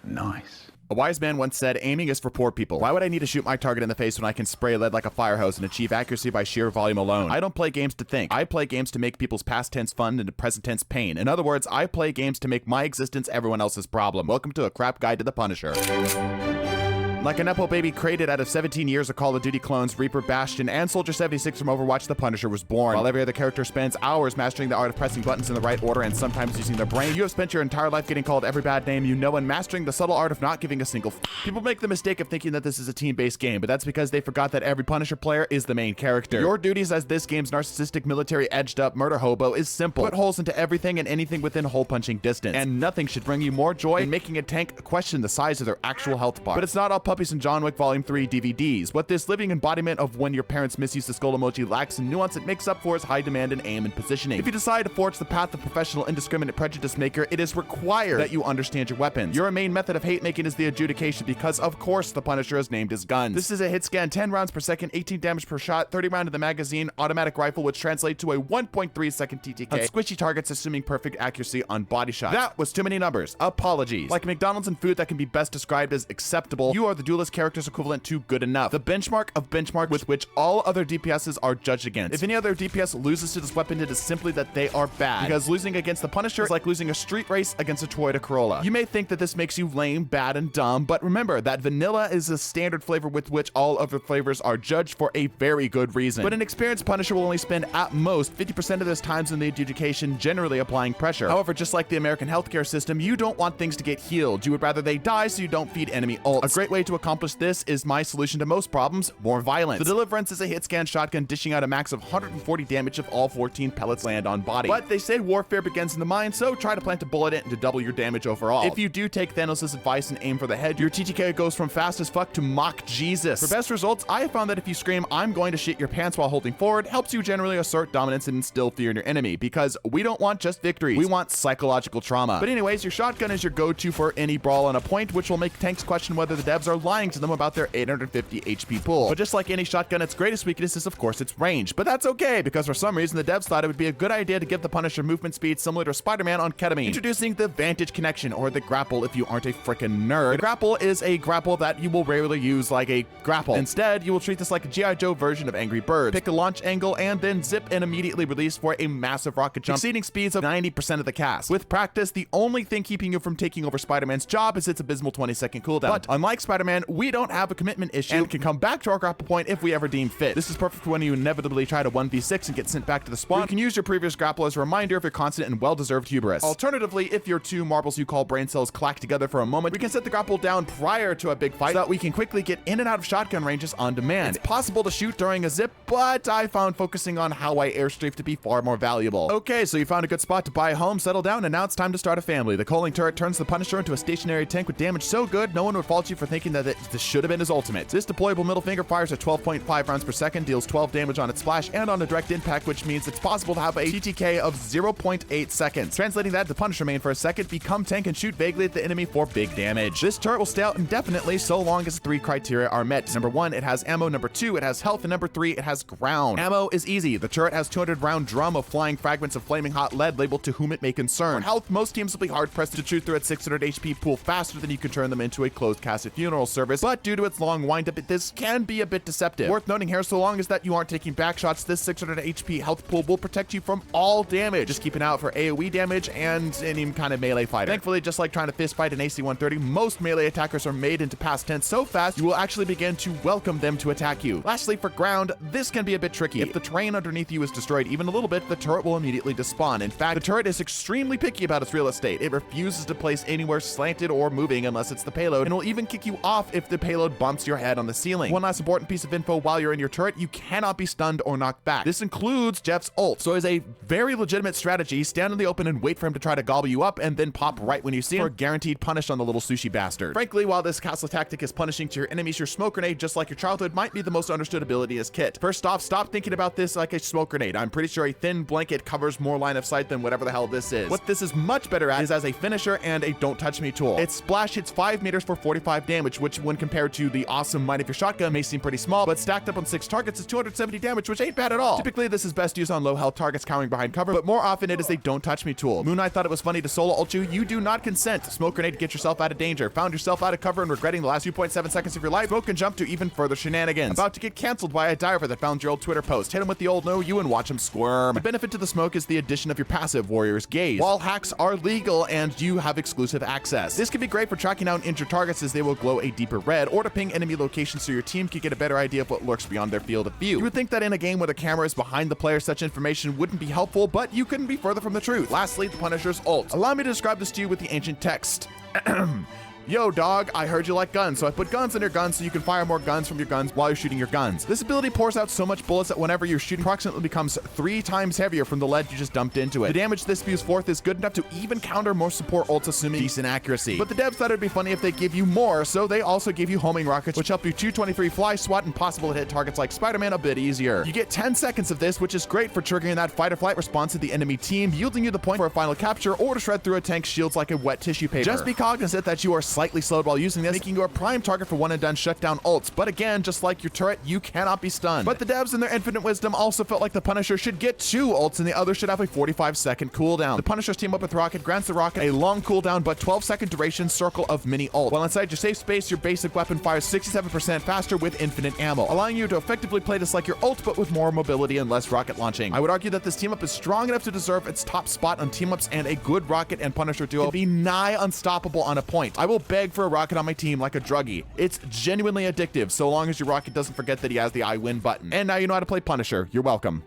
Nice. A wise man once said, aiming is for poor people. Why would I need to shoot my target in the face when I can spray lead like a fire hose and achieve accuracy by sheer volume alone? I don't play games to think. I play games to make people's past tense fun and present tense pain. In other words, I play games to make my existence everyone else's problem. Welcome to a crap guide to the Punisher. Like a Nepo baby created out of 17 years of Call of Duty clones, Reaper, Bastion, and Soldier 76 from Overwatch, the Punisher was born. While every other character spends hours mastering the art of pressing buttons in the right order and sometimes using their brain, you have spent your entire life getting called every bad name you know and mastering the subtle art of not giving a single f. People make the mistake of thinking that this is a team-based game, but that's because they forgot that every Punisher player is the main character. Your duties as this game's narcissistic, military, edged-up murder hobo is simple. Put holes into everything and anything within hole-punching distance. And nothing should bring you more joy than making a tank question the size of their actual health bar. But it's not all puppies and John Wick Volume 3 DVDs. What this living embodiment of when your parents misuse the skull emoji lacks in nuance, it makes up for is high demand in aim and positioning. If you decide to forge the path of professional indiscriminate prejudice maker, it is required that you understand your weapons. Your main method of hate making is the adjudication because, of course, the Punisher is named his guns. This is a hit scan, 10 rounds per second, 18 damage per shot, 30 round in the magazine, automatic rifle, which translates to a 1.3 second TTK on squishy targets, assuming perfect accuracy on body shots. That was too many numbers. Apologies. Like McDonald's and food that can be best described as acceptable, you are the duelist character's equivalent to good enough. The benchmark of benchmarks with which all other DPSs are judged against. If any other DPS loses to this weapon, it is simply that they are bad. Because losing against the Punisher is like losing a street race against a Toyota Corolla. You may think that this makes you lame, bad, and dumb, but remember that vanilla is a standard flavor with which all other flavors are judged for a very good reason. But an experienced Punisher will only spend at most 50% of his times in the adjudication generally applying pressure. However, just like the American healthcare system, you don't want things to get healed. You would rather they die so you don't feed enemy ults. A great way to accomplish this is my solution to most problems: more violence. The Deliverance is a hit scan shotgun dishing out a max of 140 damage if all 14 pellets land on body. But they say warfare begins in the mind, so try to plant a bullet in it to double your damage overall. If you do take Thanos' advice and aim for the head, your TTK goes from fast as fuck to mock Jesus. For best results, I have found that if you scream, "I'm going to shit your pants" while holding forward, helps you generally assert dominance and instill fear in your enemy, because we don't want just victories, we want psychological trauma. But anyways, your shotgun is your go-to for any brawl on a point, which will make tanks question whether the devs are lying to them about their 850 HP pool. But just like any shotgun, its greatest weakness is of course its range. But that's okay, because for some reason the devs thought it would be a good idea to give the Punisher movement speed similar to Spider-Man on ketamine. Introducing the Vantage Connection, or the Grapple if you aren't a frickin' nerd. The Grapple is a grapple that you will rarely use like a grapple. Instead, you will treat this like a G.I. Joe version of Angry Birds. Pick a launch angle and then zip and immediately release for a massive rocket jump, exceeding speeds of 90% of the cast. With practice, the only thing keeping you from taking over Spider-Man's job is its abysmal 20-second cooldown. But unlike Spider-Man, we don't have a commitment issue and can come back to our grapple point if we ever deem fit. This is perfect when you inevitably try to 1v6 and get sent back to the spawn. You can use your previous grapple as a reminder of your constant and well-deserved hubris. Alternatively, if your two marbles you call brain cells clack together for a moment, we can set the grapple down prior to a big fight so that we can quickly get in and out of shotgun ranges on demand. It's possible to shoot during a zip, but I found focusing on how I airstrafe to be far more valuable. Okay, so you found a good spot to buy a home, settle down, and now it's time to start a family. The coaling turret turns the Punisher into a stationary tank with damage so good, no one would fault you for thinking that this should have been his ultimate. This deployable middle finger fires at 12.5 rounds per second, deals 12 damage on its splash and on a direct impact, which means it's possible to have a TTK of 0.8 seconds. Translating that to Punisher main for a second, become tank and shoot vaguely at the enemy for big damage. This turret will stay out indefinitely so long as 3 criteria are met. Number 1, it has ammo. Number 2, it has health. And number 3, it has ground. Ammo is easy. The turret has 200 round drum of flying fragments of flaming hot lead labeled to whom it may concern. For health, most teams will be hard pressed to shoot through its 600 HP pool faster than you can turn them into a closed casket funeral service, but due to its long windup, this can be a bit deceptive. Worth noting here, so long as that you aren't taking back shots, this 600 HP health pool will protect you from all damage. Just keep an eye out for AoE damage and any kind of melee fighter. Thankfully, just like trying to fist fight an AC-130, most melee attackers are made into past tense so fast you will actually begin to welcome them to attack you. Lastly, for ground, this can be a bit tricky. If the terrain underneath you is destroyed even a little bit, the turret will immediately despawn. In fact, the turret is extremely picky about its real estate. It refuses to place anywhere slanted or moving unless it's the payload, and will even kick you off if the payload bumps your head on the ceiling. One last important piece of info: while you're in your turret, you cannot be stunned or knocked back. This includes Jeff's ult, so as a very legitimate strategy, stand in the open and wait for him to try to gobble you up and then pop right when you see him for a guaranteed punish on the little sushi bastard. Frankly, while this castle tactic is punishing to your enemies, your smoke grenade, just like your childhood, might be the most understood ability as kit. First off, stop thinking about this like a smoke grenade. I'm pretty sure a thin blanket covers more line of sight than whatever the hell this is. What this is much better at is as a finisher and a don't touch me tool. Its splash hits 5 meters for 45 damage, which when compared to the awesome might of your shotgun may seem pretty small, but stacked up on 6 targets is 270 damage, which ain't bad at all. Typically, this is best used on low health targets cowering behind cover, but more often it is a don't touch me tool. Moon Knight thought it was funny to solo ult you do not consent. Smoke grenade to get yourself out of danger. Found yourself out of cover and regretting the last 2.7 seconds of your life. Smoke can jump to even further shenanigans. About to get canceled by a diver that found your old Twitter post. Hit him with the old no you and watch him squirm. The benefit to the smoke is the addition of your passive, Warrior's Gaze. Wall hacks are legal and you have exclusive access. This can be great for tracking down injured targets as they will glow a deeper red, or to ping enemy locations so your team can get a better idea of what lurks beyond their field of view. You would think that in a game where the camera is behind the player, such information wouldn't be helpful, but you couldn't be further from the truth. Lastly, the Punisher's ult. Allow me to describe this to you with the ancient text. Yo, dog, I heard you like guns, so I put guns in your guns so you can fire more guns from your guns while you're shooting your guns. This ability pours out so much bullets that whenever you're shooting, approximately becomes 3 times heavier from the lead you just dumped into it. The damage this spews forth is good enough to even counter most support ults, assuming decent accuracy. But the devs thought it'd be funny if they give you more, so they also give you homing rockets, which help you 223 fly, swat, and possible to hit targets like Spider-Man a bit easier. You get 10 seconds of this, which is great for triggering that fight or flight response to the enemy team, yielding you the point for a final capture, or to shred through a tank's shields like a wet tissue paper. Just be cognizant that you are slightly slowed while using this, making you a prime target for one and done shutdown ults. But again, just like your turret, you cannot be stunned. But the devs in their infinite wisdom also felt like the Punisher should get 2 ults and the other should have a 45-second cooldown. The Punisher's team up with Rocket grants the Rocket a long cooldown but 12-second duration circle of mini ult. While inside your safe space, your basic weapon fires 67% faster with infinite ammo, allowing you to effectively play this like your ult but with more mobility and less rocket launching. I would argue that this team up is strong enough to deserve its top spot on team ups, and a good Rocket and Punisher duo can be nigh unstoppable on a point. I will beg for a Rocket on my team like a druggie. It's genuinely addictive so long as your Rocket doesn't forget that he has the I win button. And now you know how to play Punisher. You're welcome.